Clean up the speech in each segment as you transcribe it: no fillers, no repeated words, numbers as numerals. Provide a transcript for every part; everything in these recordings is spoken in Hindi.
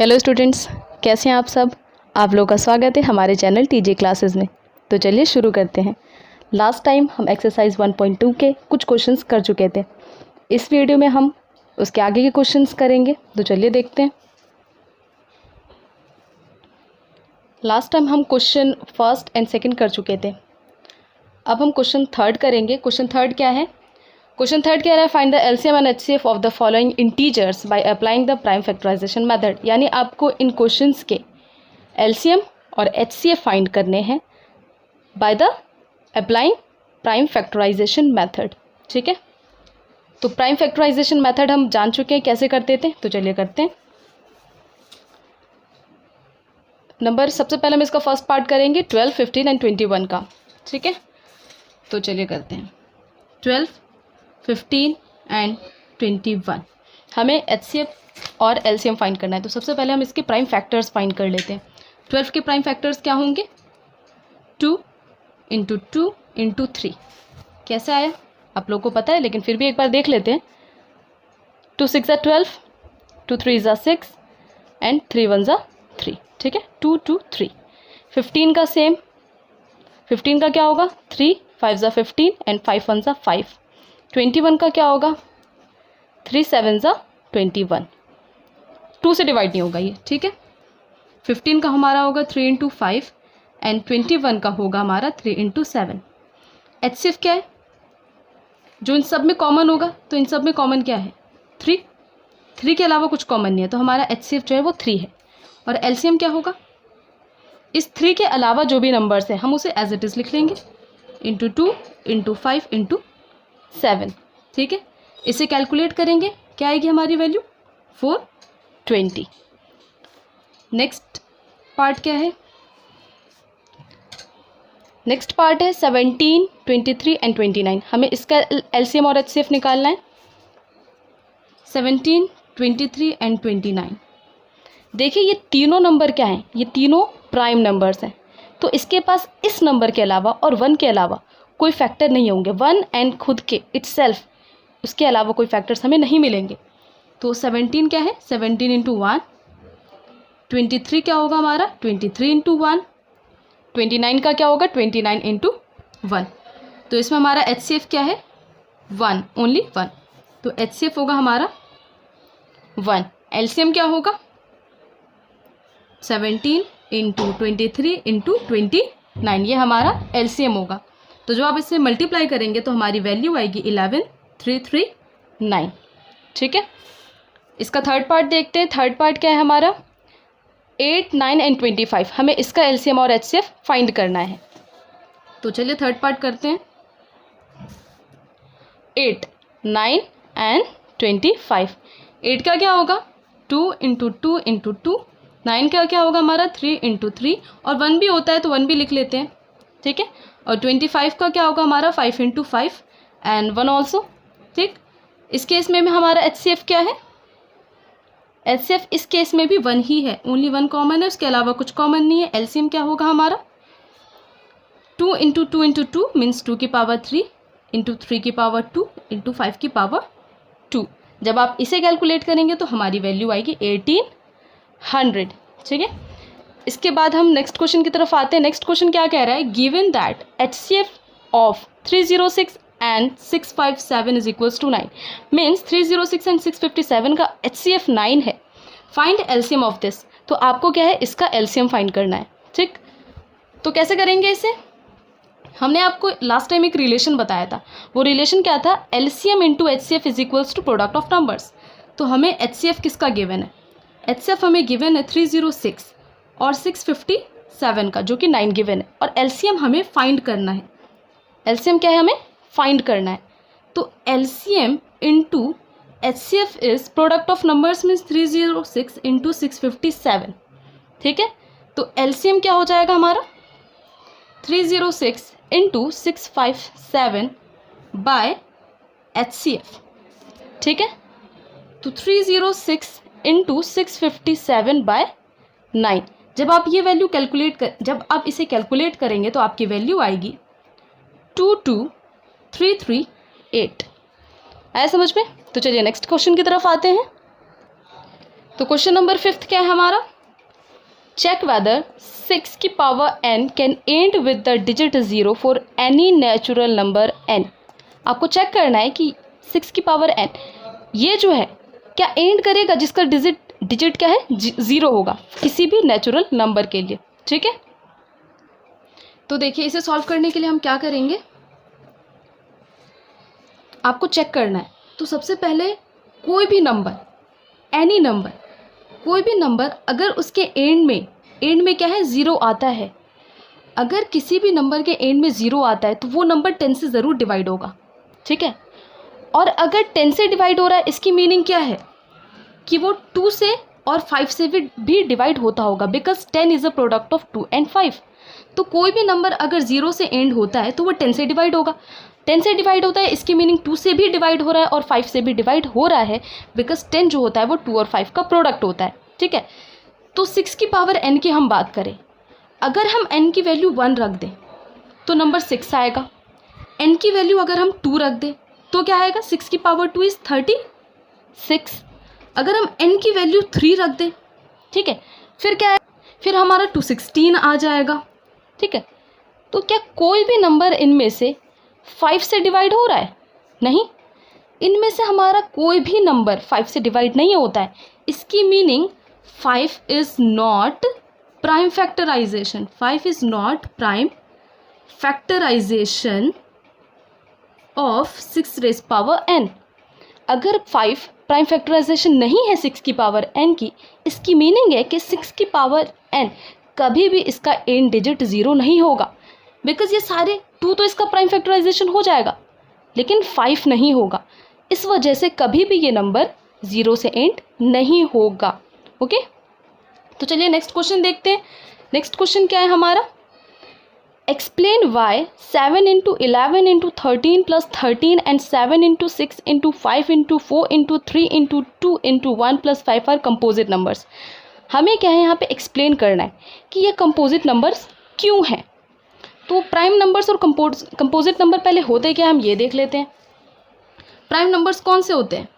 हेलो स्टूडेंट्स, कैसे हैं आप सब। आप लोगों का स्वागत है हमारे चैनल टीजे क्लासेस में। तो चलिए शुरू करते हैं। लास्ट टाइम हम एक्सरसाइज 1.2 के कुछ क्वेश्चंस कर चुके थे। इस वीडियो में हम उसके आगे के क्वेश्चंस करेंगे। तो चलिए देखते हैं। लास्ट टाइम हम क्वेश्चन फर्स्ट एंड सेकंड कर चुके थे। अब हम क्वेश्चन थर्ड करेंगे। क्वेश्चन थर्ड क्या है? क्वेश्चन थर्ड कह रहा है find the LCM and HCF of the following integers by applying the prime factorization method. यानी आपको इन क्वेश्चंस के एलसीएम और एचसीएफ फाइंड करने हैं by the applying prime factorization method. ठीक है, तो प्राइम फैक्टराइजेशन मेथड हम जान चुके हैं कैसे करते थे। तो चलिए करते हैं। नंबर सबसे पहले हम इसका फर्स्ट पार्ट करेंगे 12, 15 एंड 21 का। ठीक है, तो चलिए करते हैं। 12, 15 एंड 21 हमें एचसीएफ और एलसीएम फाइंड करना है। तो सबसे पहले हम इसके प्राइम फैक्टर्स फाइंड कर लेते हैं। 12 के प्राइम फैक्टर्स क्या होंगे? 2 इंटू 2 इंटू 3। कैसे आया आप लोगों को पता है, लेकिन फिर भी एक बार देख लेते हैं। 2 6 ज़ा 12, 2 3 ज़ा 6 एंड 3 1 ज़ा 3। ठीक है, 2 2 3। 15 का सेम। 15 का क्या होगा? 3 5 ज़ा 15 एंड 5 1 ज़ा 5। 21 का क्या होगा? 3 7 ज़ा 21। 2 से डिवाइड नहीं होगा ये। ठीक है, 15 का हमारा होगा 3 इंटू 5 एंड 21 का होगा हमारा 3 इंटू 7। एचसीएफ क्या है जो इन सब में कॉमन होगा? तो इन सब में कॉमन क्या है? 3। 3 के अलावा कुछ कॉमन नहीं है, तो हमारा एचसीएफ जो है वो 3 है। और एलसीएम क्या होगा? इस 3 के अलावा जो भी नंबर्स हैं हम उसे एज इट इज़ लिख लेंगे, इंटू 2 इंटू 5 इंटू 7। ठीक है, इसे कैलकुलेट करेंगे, क्या आएगी हमारी वैल्यू? 420। नेक्स्ट पार्ट क्या है? नेक्स्ट पार्ट है 17, 23 एंड 29। हमें इसका एलसीएम और एचसीएफ निकालना है। 17, 23 एंड 29। देखिए ये तीनों नंबर क्या हैं? ये तीनों प्राइम नंबर्स हैं। तो इसके पास इस नंबर के अलावा और 1 के अलावा कोई फैक्टर नहीं होंगे। 1 एंड खुद के इटसेल्फ, उसके अलावा कोई फैक्टर्स हमें नहीं मिलेंगे। तो 17 क्या है? 17 इंटू 1। 23 क्या होगा हमारा? 23 इंटू 1। 29 का क्या होगा? 29 इंटू 1। तो इसमें हमारा एचसीएफ क्या है? 1, ओनली 1। तो एचसीएफ होगा हमारा 1। एलसीएम क्या होगा? 17 इंटू 23 इंटू 29, ये हमारा एलसीएम होगा। तो जो आप इससे मल्टीप्लाई करेंगे तो हमारी वैल्यू आएगी 11339। ठीक है, इसका थर्ड पार्ट देखते हैं। थर्ड पार्ट क्या है हमारा? 8, 9 एंड 25। हमें इसका एलसीएम और एचसीएफ फाइंड करना है। तो चलिए थर्ड पार्ट करते हैं। 8, 9 एंड 25। 8 का क्या होगा? 2 इंटू 2 इंटू 2। 9 का क्या होगा हमारा? 3 इंटू 3। और 1 भी होता है तो 1 भी लिख लेते हैं। ठीक है, और 25 का क्या होगा हमारा? 5 इंटू 5 एंड 1 ऑल्सो। ठीक, इस केस में हमारा एचसीएफ क्या है? एचसीएफ इस केस में भी 1 ही है, ओनली 1 कॉमन है, उसके अलावा कुछ कॉमन नहीं है। एलसीएम क्या होगा हमारा? 2 इंटू 2 इंटू 2 मीन्स 2 की पावर 3 इंटू 3 की पावर 2 इंटू 5 की पावर 2। जब आप इसे कैलकुलेट करेंगे तो हमारी वैल्यू आएगी 1800। ठीक है, इसके बाद हम नेक्स्ट क्वेश्चन की तरफ आते हैं। नेक्स्ट क्वेश्चन क्या कह रहा है? Given that HCF of 306 and 657 is equals to 9। Means 306 and 657 का एचसीएफ 9 है। Find LCM of this. तो आपको क्या है? इसका एलसीएम फाइंड करना है। ठीक, तो कैसे करेंगे इसे? हमने आपको लास्ट टाइम एक रिलेशन बताया था। वो रिलेशन क्या था? LCM into HCF is equals to product of numbers. तो हमें एचसीएफ किसका गिवन है? एचसीएफ हमें गिवन है 306 और 657 का, जो कि 9 गिवन है। और एलसीएम हमें फाइंड करना है। एलसीएम क्या है? हमें फाइंड करना है। तो LCM into HCF is product of numbers means 306 into 657। ठीक है, तो एलसीएम क्या हो जाएगा हमारा? 306 इंटू 657 बाय एचसीएफ। ठीक है, तो 306 इंटू 657 बाय 9। जब आप ये वैल्यू जब आप इसे कैलकुलेट करेंगे तो आपकी वैल्यू आएगी 22338। आया समझ में? तो चलिए नेक्स्ट क्वेश्चन की तरफ आते हैं। तो क्वेश्चन नंबर 5 क्या है हमारा, चेक वेदर 6 की power n can and with the digit 0 for any natural number n। आपको चेक करना है कि 6 की पावर n ये जो है क्या एंड करेगा जिसका डिजिट क्या है 0 होगा किसी भी नेचुरल नंबर के लिए। ठीक है, तो देखिए इसे सॉल्व करने के लिए हम क्या करेंगे, आपको चेक करना है। तो सबसे पहले कोई भी नंबर, एनी नंबर, कोई भी नंबर अगर उसके एंड में क्या है 0 आता है, अगर किसी भी नंबर के एंड में 0 आता है तो वो नंबर 10 से ज़रूर डिवाइड होगा। ठीक है, और अगर 10 से डिवाइड हो रहा है इसकी मीनिंग क्या है कि वो 2 से और 5 से भी डिवाइड होता होगा, because 10 is a product of 2 and 5। तो कोई भी नंबर अगर 0 से एंड होता है तो वो 10 से डिवाइड होगा। 10 से डिवाइड होता है इसकी मीनिंग 2 से भी डिवाइड हो रहा है और 5 से भी डिवाइड हो रहा है, बिकॉज 10 जो होता है वो 2 और 5 का प्रोडक्ट होता है। ठीक है, तो 6 की पावर n की हम बात करें, अगर हम n की वैल्यू 1 रख दें तो नंबर 6 आएगा। n की वैल्यू अगर हम 2 रख दें तो क्या आएगा, 6 की पावर 2 इज़ 36। अगर हम n की वैल्यू 3 रख दें, ठीक है, फिर क्या है, फिर हमारा 216 आ जाएगा। ठीक है, तो क्या कोई भी नंबर इनमें से 5 से डिवाइड हो रहा है? नहीं, इनमें से हमारा कोई भी नंबर 5 से डिवाइड नहीं होता है। इसकी meaning 5 is not prime factorization, 5 is not prime factorization of 6 raise power n। अगर 5 प्राइम फैक्टराइजेशन नहीं है 6 की पावर n की, इसकी मीनिंग है कि 6 की पावर n कभी भी इसका एंड डिजिट 0 नहीं होगा, बिकॉज ये सारे 2 तो इसका प्राइम फैक्टराइजेशन हो जाएगा लेकिन 5 नहीं होगा, इस वजह से कभी भी ये नंबर 0 से एंड नहीं होगा। ओके, तो चलिए नेक्स्ट क्वेश्चन देखते हैं। नेक्स्ट क्वेश्चन क्या है हमारा, explain why 7 into 11 into 13 plus 13 and 7 into 6 into 5 into 4 into 3 into 2 into 1 plus 5 are composite numbers. हमें क्या है यहाँ पे एक्सप्लेन करना है कि ये कंपोजिट नंबर्स क्यों हैं। तो प्राइम नंबर्स और कंपोजिट नंबर पहले होते क्या हम ये देख लेते हैं। प्राइम नंबर्स कौन से होते हैं,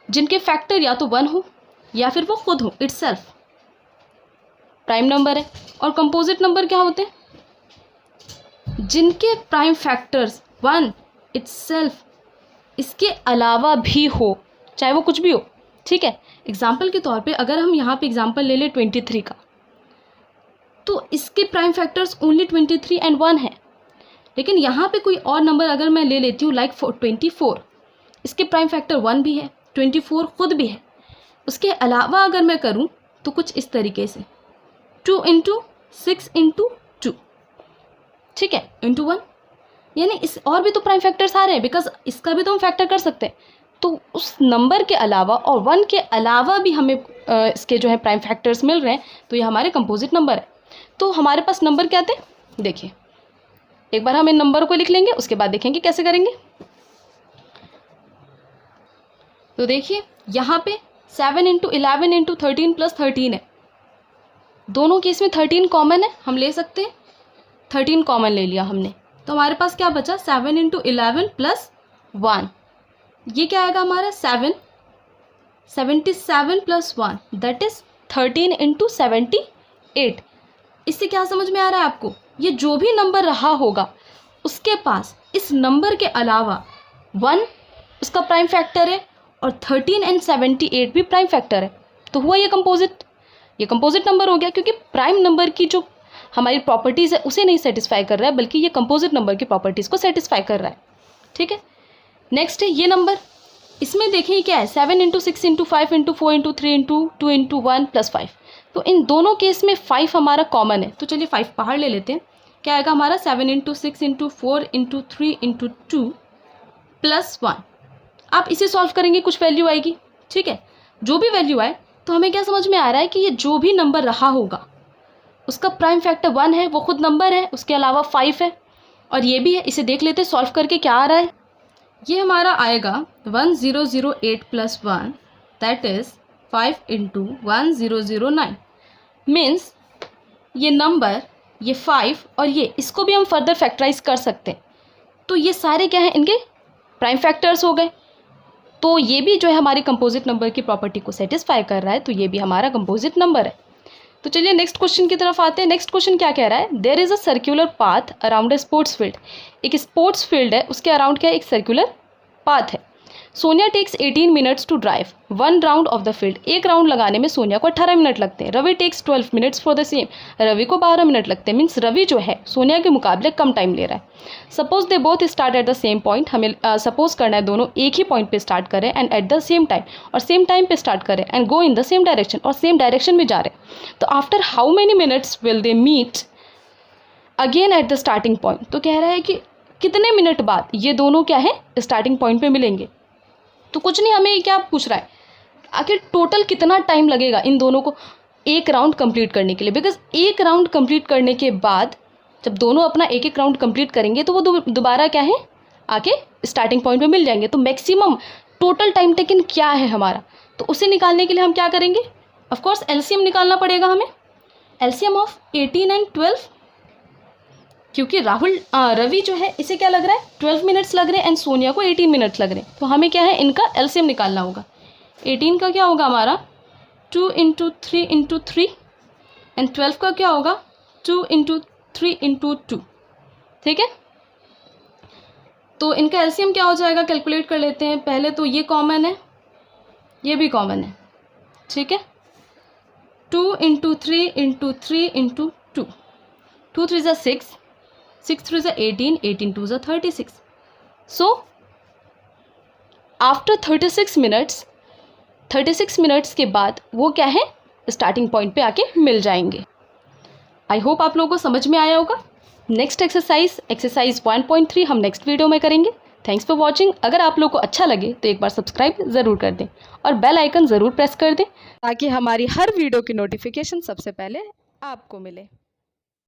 जिनके फैक्टर या तो 1 हो या फिर वो खुद हो, इटसेल्फ प्राइम नंबर है। और कंपोजिट नंबर क्या होते हैं, जिनके प्राइम फैक्टर्स 1 इटसेल्फ इसके अलावा भी हो, चाहे वो कुछ भी हो। ठीक है, एग्जाम्पल के तौर पे अगर हम यहाँ पे एग्जाम्पल ले लें 23 का, तो इसके प्राइम फैक्टर्स ओनली 23 एंड 1 है। लेकिन यहाँ पे कोई और नंबर अगर मैं ले लेती हूँ लाइक 24, इसके प्राइम फैक्टर 1 भी है, 24 खुद भी है। उसके अलावा अगर मैं करूँ तो कुछ इस तरीके से 2 इंटू 6 इंटू 2, ठीक है, इंटू 1, यानी इस और भी तो प्राइम फैक्टर्स आ रहे हैं, बिकॉज इसका भी तो हम फैक्टर कर सकते हैं। तो उस नंबर के अलावा और 1 के अलावा भी हमें इसके जो है प्राइम फैक्टर्स मिल रहे हैं, तो ये हमारे कंपोजिट नंबर है। तो हमारे पास नंबर क्या थे, देखिए एक बार हम इन नंबर को लिख लेंगे, उसके बाद देखेंगे कैसे करेंगे। तो देखिए यहाँ पे 7 इंटू 11 इंटू 13 प्लस 13 है, दोनों केस में 13 कॉमन है, हम ले सकते हैं। 13 कॉमन ले लिया हमने, तो हमारे पास क्या बचा 7 इंटू 11 प्लस 1, ये क्या आएगा हमारा 7, 77 प्लस 1 दैट इज 13 इंटू 78। इससे क्या समझ में आ रहा है आपको, ये जो भी नंबर रहा होगा उसके पास इस नंबर के अलावा 1 उसका प्राइम फैक्टर है और 13 एंड 78 भी प्राइम फैक्टर है, तो हुआ ये कंपोजिट नंबर हो गया, क्योंकि प्राइम नंबर की जो हमारी प्रॉपर्टीज़ है उसे नहीं सेटिस्फाई कर रहा है, बल्कि ये कंपोजिट नंबर की प्रॉपर्टीज़ को सेटिस्फाई कर रहा है। ठीक है, नेक्स्ट है ये नंबर, इसमें देखें ये क्या है 7 into 6 into 5 into 4 into 3 into 2 into 1 plus 5। तो इन दोनों केस में 5 हमारा कॉमन है, तो चलिए 5 बाहर ले लेते हैं। क्या आएगा हमारा 7 into 6 into 4 into 3 into 2 plus 1। आप इसे सॉल्व करेंगे कुछ वैल्यू आएगी। ठीक है, जो भी वैल्यू आए, तो हमें क्या समझ में आ रहा है कि ये जो भी नंबर रहा होगा उसका प्राइम फैक्टर 1 है, वो खुद नंबर है, उसके अलावा 5 है और ये भी है। इसे देख लेते हैं सॉल्व करके क्या आ रहा है। ये हमारा आएगा 1008 plus 1 that is 5 into 1009। Means ये नंबर, ये 5 और ये, इसको भी हम फर्दर फैक्टराइज कर सकते हैं। तो ये सारे क्या हैं, इनके प्राइम फैक्टर्स हो गए। तो ये भी जो है हमारी कंपोजिट नंबर की प्रॉपर्टी को सेटिस्फाई कर रहा है, तो ये भी हमारा कंपोजिट नंबर है। तो चलिए नेक्स्ट क्वेश्चन की तरफ आते हैं। नेक्स्ट क्वेश्चन क्या कह रहा है, there is a circular path around a sports field. एक स्पोर्ट्स फील्ड है, उसके अराउंड क्या है, एक सर्कुलर पाथ है। Sonia takes 18 minutes to drive 1 round of the field. एक राउंड लगाने में सोनिया को 18 मिनट लगते हैं। Ravi takes 12 minutes for the same. Ravi को 12 मिनट लगते हैं। मीन्स रवि जो है सोनिया के मुकाबले कम टाइम ले रहा है। Suppose they both start at the same point. हमें सपोज करना है दोनों एक ही पॉइंट पे स्टार्ट करें and at the same time, और सेम टाइम पे स्टार्ट करें and go in the same direction, और सेम डायरेक्शन में जा रहे हैं। तो after how many minutes will they meet again at the starting point. तो कह रहा है कि कितने मिनट बाद ये दोनों क्या है स्टार्टिंग पॉइंट पे मिलेंगे। तो कुछ नहीं, हमें क्या पूछ रहा है, आखिर टोटल कितना टाइम लगेगा इन दोनों को एक राउंड कंप्लीट करने के लिए। बिकॉज एक राउंड कंप्लीट करने के बाद जब दोनों अपना एक एक राउंड कंप्लीट करेंगे तो वो दोबारा क्या है आके स्टार्टिंग पॉइंट पे मिल जाएंगे। तो मैक्सिमम टोटल टाइम टेकन क्या है हमारा, तो उसे निकालने के लिए हम क्या करेंगे, ऑफकोर्स एलसीएम निकालना पड़ेगा हमें। एलसीएम ऑफ 18 एंड 12, क्योंकि रवि जो है इसे क्या लग रहा है 12 मिनट्स लग रहे हैं एंड सोनिया को 18 मिनट्स लग रहे हैं। तो हमें क्या है इनका एलसीएम निकालना होगा। 18 का क्या होगा हमारा 2 × 3 × 3 एंड 12 का क्या होगा 2 × 3 × 2। ठीक है, तो इनका एलसीएम क्या हो जाएगा, कैलकुलेट कर लेते हैं। पहले तो ये कॉमन है, ये भी कॉमन है। ठीक है, 2 × 3 × 3 × 2, 2 3 = 6, 6 3 = 18, 18 2 = 36। So आफ्टर 36 मिनट्स, 36 मिनट्स के बाद वो क्या है स्टार्टिंग पॉइंट पे आके मिल जाएंगे। आई होप आप लोगों को समझ में आया होगा। नेक्स्ट एक्सरसाइज 1.3 हम नेक्स्ट वीडियो में करेंगे। Thanks for watching. अगर आप लोग को अच्छा लगे तो एक बार सब्सक्राइब ज़रूर कर दें और बेल आइकन ज़रूर प्रेस कर दें ताकि हमारी हर वीडियो की नोटिफिकेशन सबसे पहले आपको मिले।